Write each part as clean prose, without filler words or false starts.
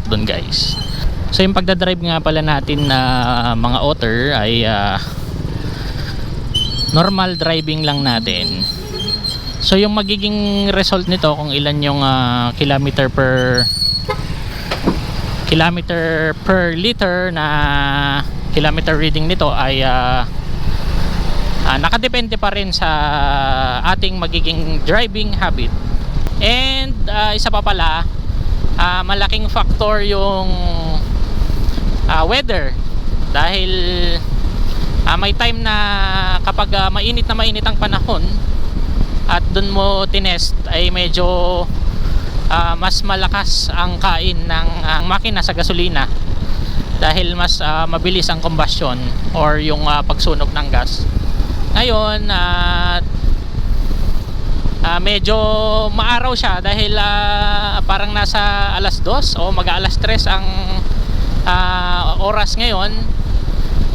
doon guys. So yung pagdadrive nga pala natin na mga otter ay normal driving lang natin. So yung magiging result nito kung ilan yung kilometer per liter na kilometer reading nito ay nakadepende pa rin sa ating magiging driving habit. And isa pa pala, malaking factor yung weather, dahil may time na kapag mainit ang panahon at dun mo tinest ay medyo mas malakas ang kain ng makina sa gasolina, dahil mas mabilis ang combustion or yung pagsunog ng gas. Ngayon medyo maaraw siya dahil parang nasa alas 2 o mag-alas 3 ang oras ngayon.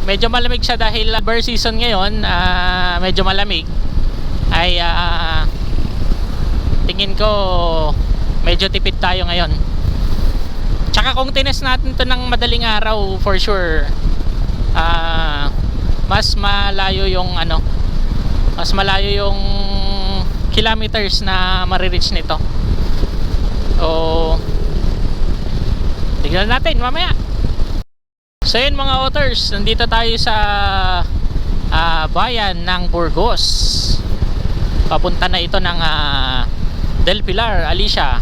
Medyo malamig siya dahil bird season ngayon, medyo malamig. Ay tingin ko medyo tipid tayo ngayon. Tsaka kung tinest natin to ng madaling araw, for sure mas malayo yung kilometers na marireach nito. So tignan natin mamaya. So yun mga otters, nandito tayo sa bayan ng Burgos. Papunta na ito ng Del Pilar, Alicia.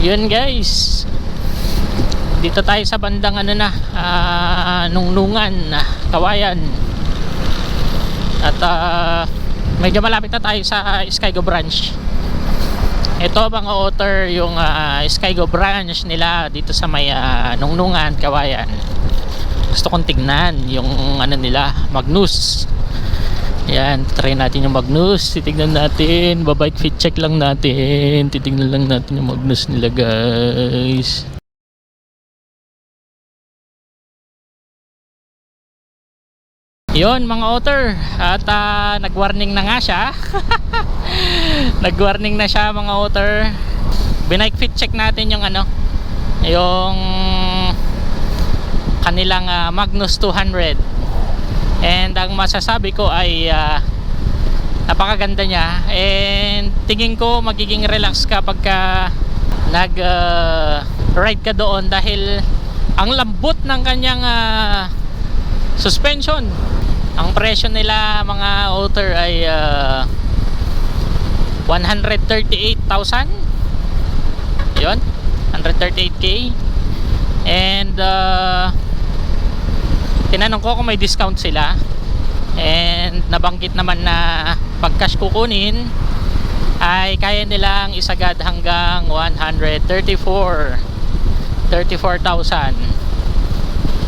Yun guys, dito tayo sa bandang Nungnungan, Kawayan. At medyo malapit na tayo sa Skygo branch. Ito mga otter, yung Skygo branch nila dito sa may Nungnungan, Kawayan. Gusto kong tignan yung nila, Magnus. Yan, try natin yung Magnus. Titignan natin, babike fit check lang natin. Titignan lang natin yung Magnus nila guys. Yon mga otter, at nag-warning na nga siya. Nag-warning na siya mga otter. Binike fit check natin yung yung kanilang Magnus 200. And ang masasabi ko ay napakaganda niya, and tingin ko magiging relax kapag nag ride ka doon, dahil ang lambot ng kanyang suspension. Ang presyo nila mga otter ay 138,000. Yun, 138k. And tinanong ko kung may discount sila, and nabanggit naman na pag cash kukunin ay kaya nilang isagad hanggang 134,000.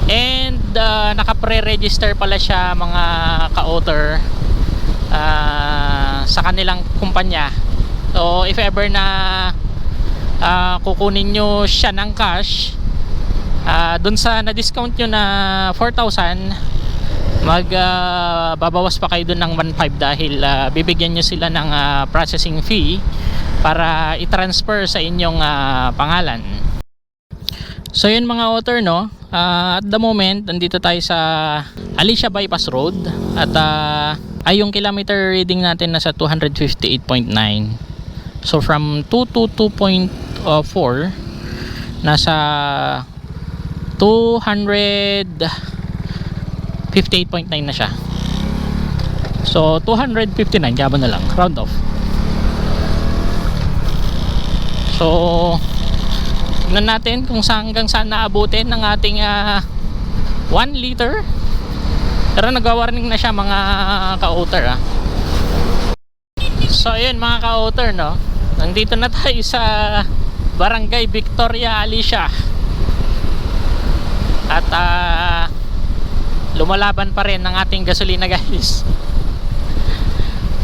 And naka-pre-register pala siya mga ka-otter sa kanilang kumpanya. So if ever na kukunin nyo siya ng cash, dun sa na-discount nyo na 4,000, babawas pa kayo dun ng 1,500, dahil bibigyan nyo sila ng processing fee para i-transfer sa inyong pangalan. So yun mga otter, no, at the moment nandito tayo sa Alicia Bypass Road, at ay yung kilometer reading natin nasa 258.9. So from 2 to 2.4 nasa 258.9 na siya. So 259 kaya na lang, round off. So tignan natin kung hanggang saan naabutin ng ating 1 liter. Pero nag-warning na siya mga ka-otter. So ayun mga ka-otter, no, nandito na tayo sa Barangay Victoria, Alicia. At lumalaban pa rin ang ating gasolina guys.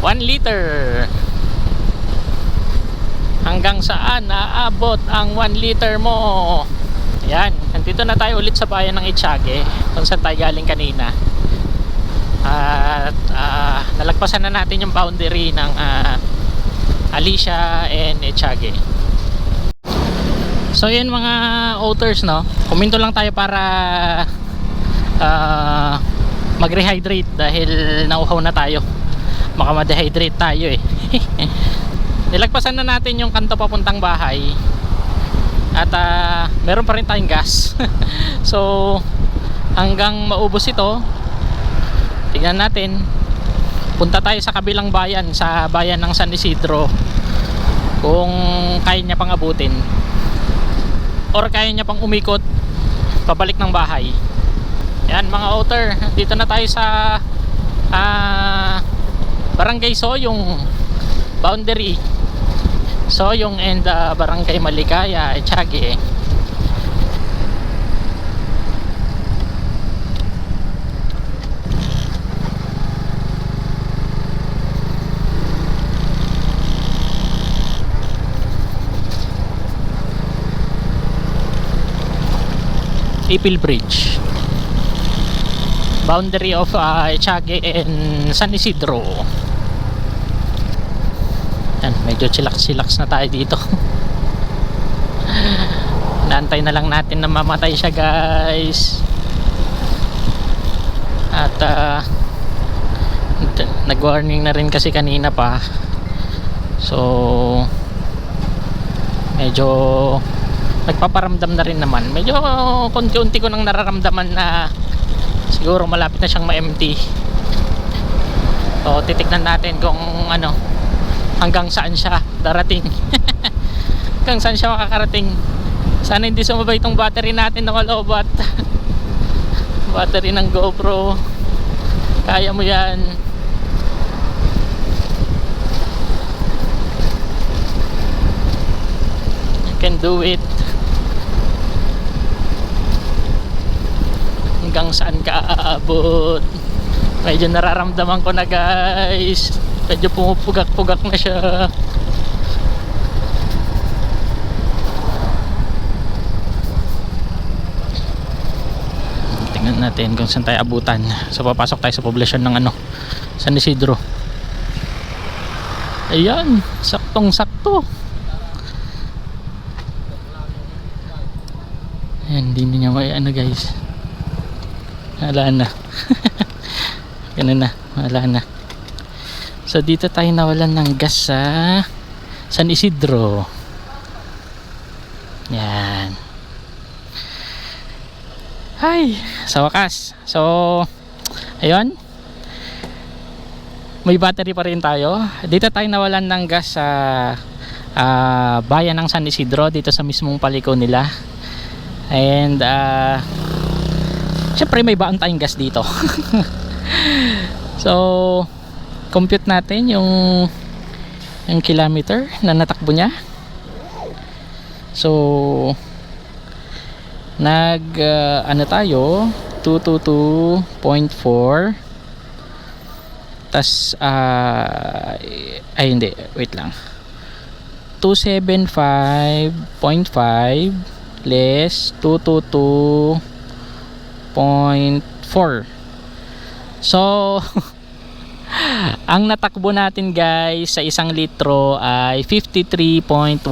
1 liter. Hanggang saan naabot ang 1 liter mo? Yan, nandito na tayo ulit sa bayan ng Etiague, kung saan tayo galing kanina. At nalagpasan na natin yung boundary ng Alicia and Etiague. So yun mga authors, no, kuminto lang tayo para mag-rehydrate dahil nauhaw na tayo, baka ma-dehydrate tayo eh. Nilagpasan na natin yung kanto papuntang bahay at meron pa rin tayong gas. So hanggang maubos ito, tignan natin, punta tayo sa kabilang bayan, sa bayan ng San Isidro, kung kaya niya pang abutin or kaya niya pang umikot pabalik ng bahay. Yan mga outer, dito na tayo sa Barangay Soyong boundary, Soyong and Barangay Maligaya, Etiague. Ipil Bridge, boundary of Etiague and San Isidro. Yan, medyo chillax na tayo dito. Naantay na lang natin na mamatay siya guys. At nag-warning na rin kasi kanina pa. So medyo nagpaparamdam na rin naman. Medyo konti-unti ko nang nararamdaman na siguro malapit na siyang ma-empty. So titignan natin kung ano, hanggang saan siya darating. Hanggang saan siya makakarating. Sana hindi sumabay itong battery natin na kalobat. Battery ng GoPro, kaya mo yan. You can do it. Hanggang saan ka aabot? Medyo nararamdaman ko na guys, medyo pumupugak-pugak na siya. Tingnan natin kung saan tayo abutan. So papasok tayo sa poblasyon ng ano, San Isidro. Ayan, saktong sakto. Ayan, hindi niya may ano guys. Wala na. Ganun na, wala na. So dito tayo nawalan ng gas sa San Isidro. Yan. Hi, sa wakas. So ayun, may battery pa rin tayo. Dito tayo nawalan ng gas sa bayan ng San Isidro, dito sa mismong paliko nila. And syempre may baon tayong gas dito. So compute natin yung kilometer na natakbo niya. So ano tayo, 222.4 tas ay hindi, wait lang, 275.5 less 222.4. So ang natakbo natin guys sa 1 litro ay 53.1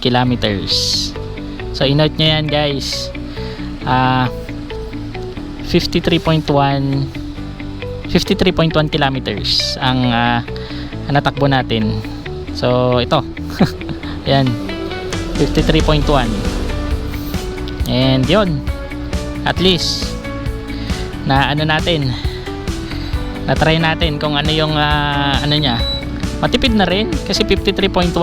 kilometers. So inote nyo yan guys, 53.1 kilometers ang natakbo natin. So ito yan, 53.1. and yun, at least na ano natin, na-try natin kung ano yung ano niya. Matipid na rin kasi 53.1.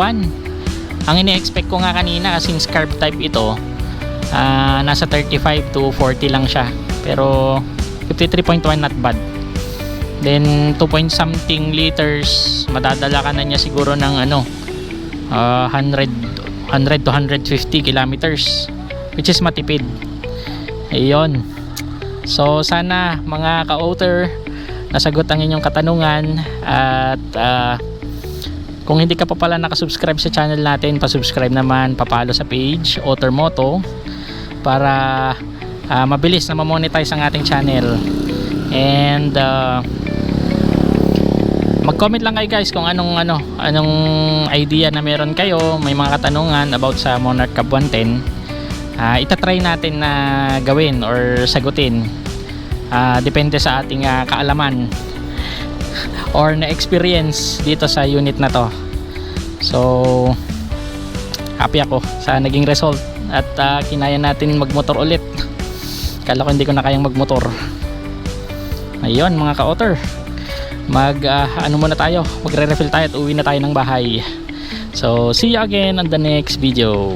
Ang ini-expect ko nga kanina, since carb type ito, nasa 35 to 40 lang siya. Pero 53.1 not bad. Then 2 point something liters, madadala ka na niya siguro ng ano, 100 to 150 kilometers, which is matipid. Ayun. So sana mga ka-outer, nasagot ang inyong katanungan. At kung hindi ka pa pala nakasubscribe sa channel natin, pasubscribe naman, papalo sa page Outer Moto para mabilis na ma-monetize ang ating channel. And Mag-comment lang kayo guys kung anong idea na meron kayo, may mga katanungan about sa Monarch Cup 110. Itatry natin na gawin or sagutin. Depende sa ating kaalaman or na experience dito sa unit na to. So happy ako sa naging result at kinaya natin magmotor ulit. Kala ko hindi ko na kayang magmotor. Ayun mga ka-otter, muna tayo, magre-refill tayo at uwi na tayo ng bahay. So see you again on the next video.